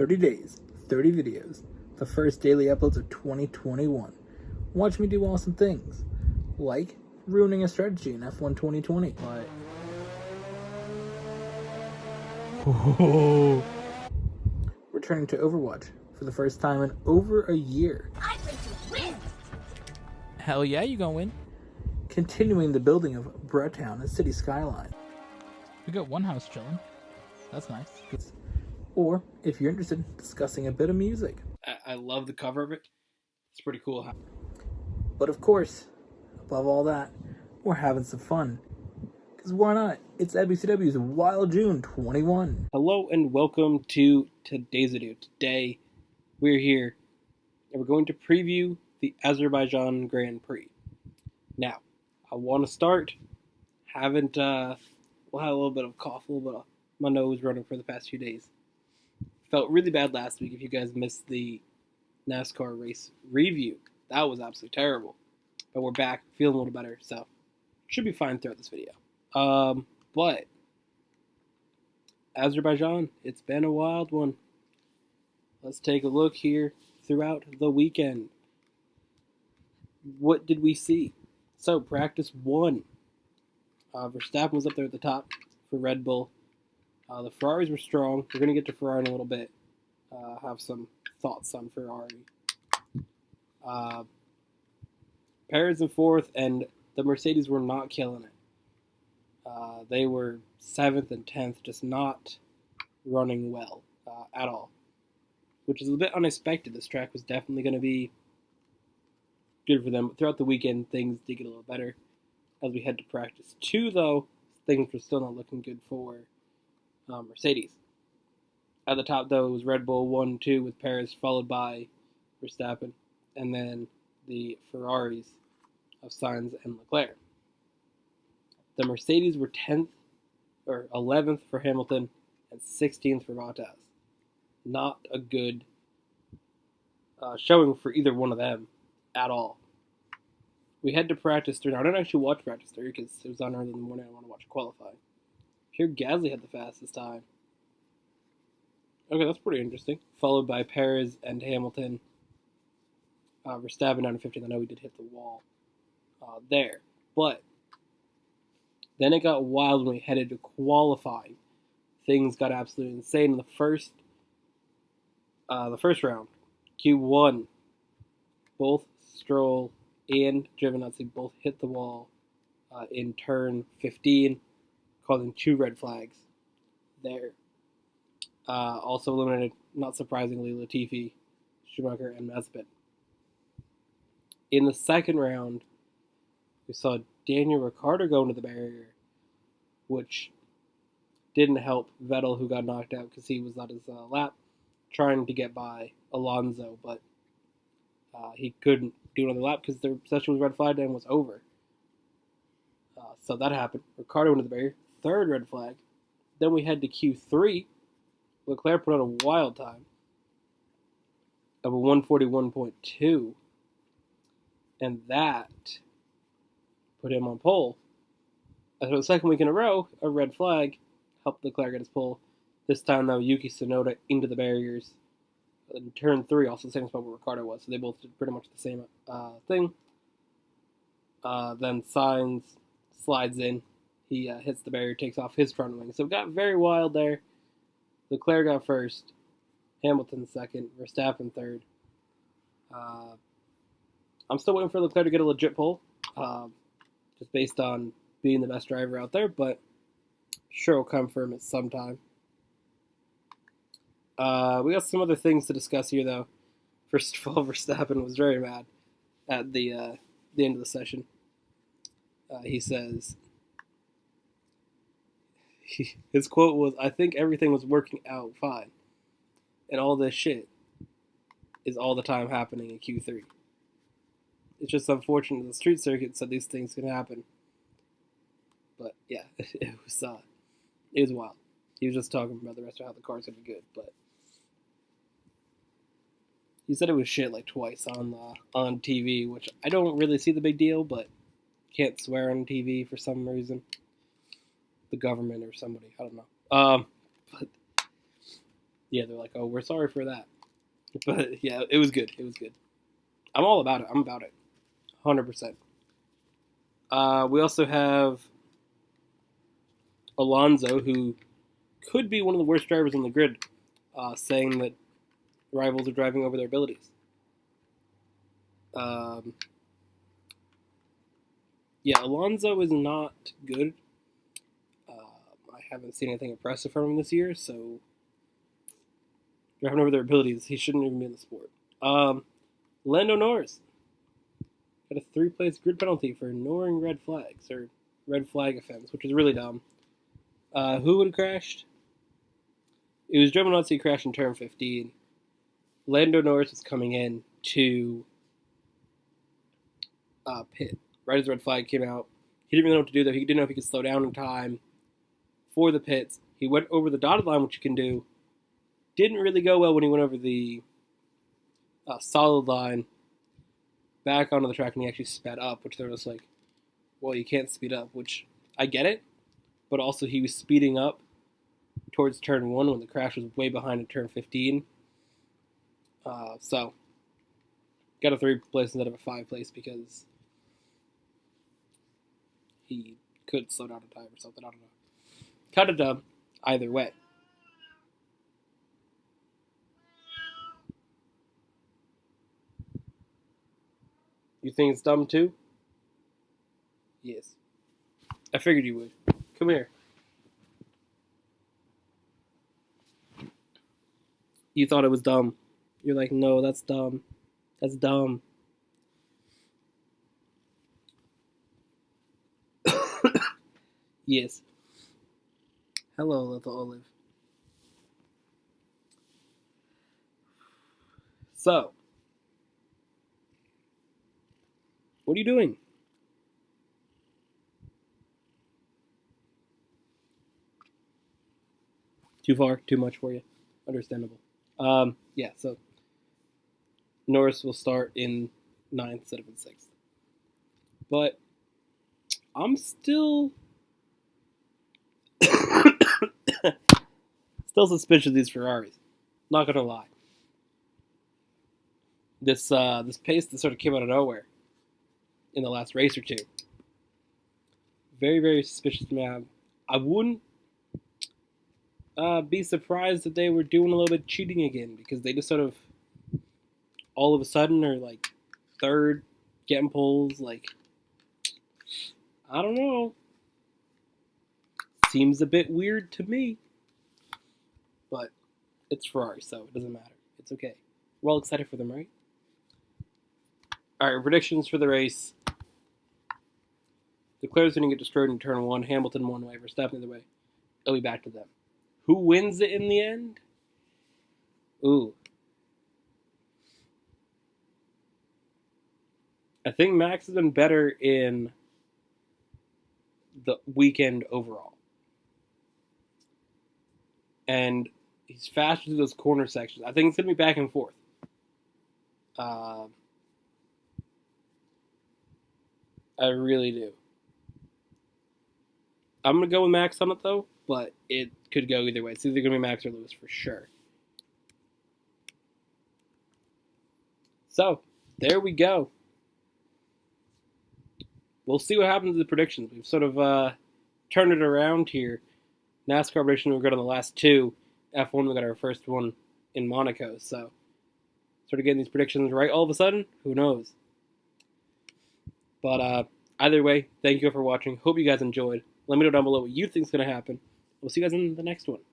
30 days, 30 videos, the first daily uploads of 2021. Watch me do awesome things, like ruining a strategy in F1 2020. Returning to Overwatch for the first time in over a year. I'm going to win! Hell yeah, you gonna win. Continuing the building of Bretown and City Skyline. We got one house chilling. That's nice. Or, if you're interested, discussing a bit of music. I love the cover of it. It's pretty cool. But of course, above all that, we're having some fun. Because why not? It's WCW's Wild June 21. Hello and welcome to today's video. Today, we're here and we're going to preview the Azerbaijan Grand Prix. Now, I want to start. We'll have a little bit of cough, a little bit of my nose running for the past few days. Felt really bad last week if you guys missed the NASCAR race review. That was absolutely terrible. But we're back, feeling a little better, so should be fine throughout this video. But Azerbaijan, it's been a wild one. Let's take a look here throughout the weekend. What did we see? So, practice 1. Verstappen was up there at the top for Red Bull. The Ferraris were strong. We're going to get to Ferrari in a little bit. Have some thoughts on Ferrari. Perez in 4th, and the Mercedes were not killing it. They were 7th and 10th, just not running well at all, which is a bit unexpected. This track was definitely going to be good for them. But throughout the weekend, things did get a little better. As we head to practice 2, though, things were still not looking good for Mercedes. At the top, though, it was Red Bull 1-2 with Perez, followed by Verstappen, and then the Ferraris of Sainz and Leclerc. The Mercedes were 10th or 11th for Hamilton and 16th for Bottas. Not a good showing for either one of them at all. We head to practice 3. Now, I didn't actually watch practice 3 because it was on early in the morning. I want to watch qualifying. Here, Gasly had the fastest time. Okay, that's pretty interesting. Followed by Perez and Hamilton. Verstappen down to 15th. I know we did hit the wall there. But then it got wild when we headed to qualifying. Things got absolutely insane in the first round. Q1, both Stroll and Giovinazzi both hit the wall in turn 15, causing 2 red flags there. Also eliminated, not surprisingly, Latifi, Schumacher, and Mazepin. In the second round, we saw Daniel Ricciardo go into the barrier, which didn't help Vettel, who got knocked out because he was on his lap, trying to get by Alonso, but he couldn't do another lap because the session was red flagged and was over. So that happened. Ricciardo went into the barrier. 3rd red flag. Then we head to Q3. Leclerc put out a wild time of a 141.2. And that put him on pole. And for the second week in a row, a red flag helped Leclerc get his pole. This time, though, Yuki Tsunoda into the barriers. In turn 3, also the same spot where Ricciardo was. So they both did pretty much the same thing. Then Sainz slides in. He hits the barrier, takes off his front wing. So it got very wild there. Leclerc got 1st. Hamilton 2nd. Verstappen 3rd. I'm still waiting for Leclerc to get a legit pole. Just based on being the best driver out there. But sure will come for him at some time. We got some other things to discuss here, though. First of all, Verstappen was very mad at the end of the session. He says, his quote was, "I think everything was working out fine. And all this shit is all the time happening in Q3. It's just unfortunate the street circuit said these things can happen." But yeah, it was wild. He was just talking about the rest of how the car's gonna be good, but he said it was shit like twice on TV, which I don't really see the big deal, but can't swear on TV for some reason. The government or somebody, I don't know. But Yeah, they're like, oh, we're sorry for that. But yeah, it was good. It was good. I'm all about it. I'm about it. 100%. We also have Alonso, who could be one of the worst drivers on the grid, saying that rivals are driving over their abilities. Yeah, Alonso is not good. I haven't seen anything impressive from him this year, so driving over their abilities, he shouldn't even be in the sport. Lando Norris got a 3-place grid penalty for ignoring red flags, or red flag offense, which is really dumb. Who would have crashed? It was Giovinazzi crashed in turn 15. Lando Norris was coming in to pit right as the red flag came out. He didn't really know what to do, though. He didn't know if he could slow down in time for the pits. He went over the dotted line, which you can do. Didn't really go well when he went over the solid line back onto the track, and he actually sped up, which they're just like, well, you can't speed up, which I get it, but also he was speeding up towards turn 1 when the crash was way behind in turn 15. So, got a 3-place instead of a 5-place because he could slow down in time or something. I don't know. Kind of dumb either way. You think it's dumb too? Yes. I figured you would. Come here. You thought it was dumb. You're like, no, that's dumb. That's dumb. Yes. Hello, little Olive. So, what are you doing? Too far? Too much for you? Understandable. Yeah, so Norris will start in 9th instead of in 6th. But I'm still suspicious of these Ferraris. Not gonna lie. This pace that sort of came out of nowhere in the last race or two. Very, very suspicious to me. I wouldn't be surprised if they were doing a little bit of cheating again, because they just sort of all of a sudden are like 3rd, getting poles. Like, I don't know. Seems a bit weird to me. But it's Ferrari, so it doesn't matter. It's okay. We're all excited for them, right? Alright, predictions for the race. Leclerc's going to get destroyed in turn 1. Hamilton one way. Verstappen the other way. It'll be back to them. Who wins it in the end? Ooh. I think Max has been better in the weekend overall. And he's faster through those corner sections. I think it's going to be back and forth. I really do. I'm going to go with Max on it, though, but it could go either way. It's either going to be Max or Lewis for sure. So, there we go. We'll see what happens to the predictions. We've sort of turned it around here. NASCAR prediction, we're good on the last 2. F1, we got our first one in Monaco. So, sort of getting these predictions right all of a sudden, who knows? But either way, thank you for watching. Hope you guys enjoyed. Let me know down below what you think is going to happen. We'll see you guys in the next one.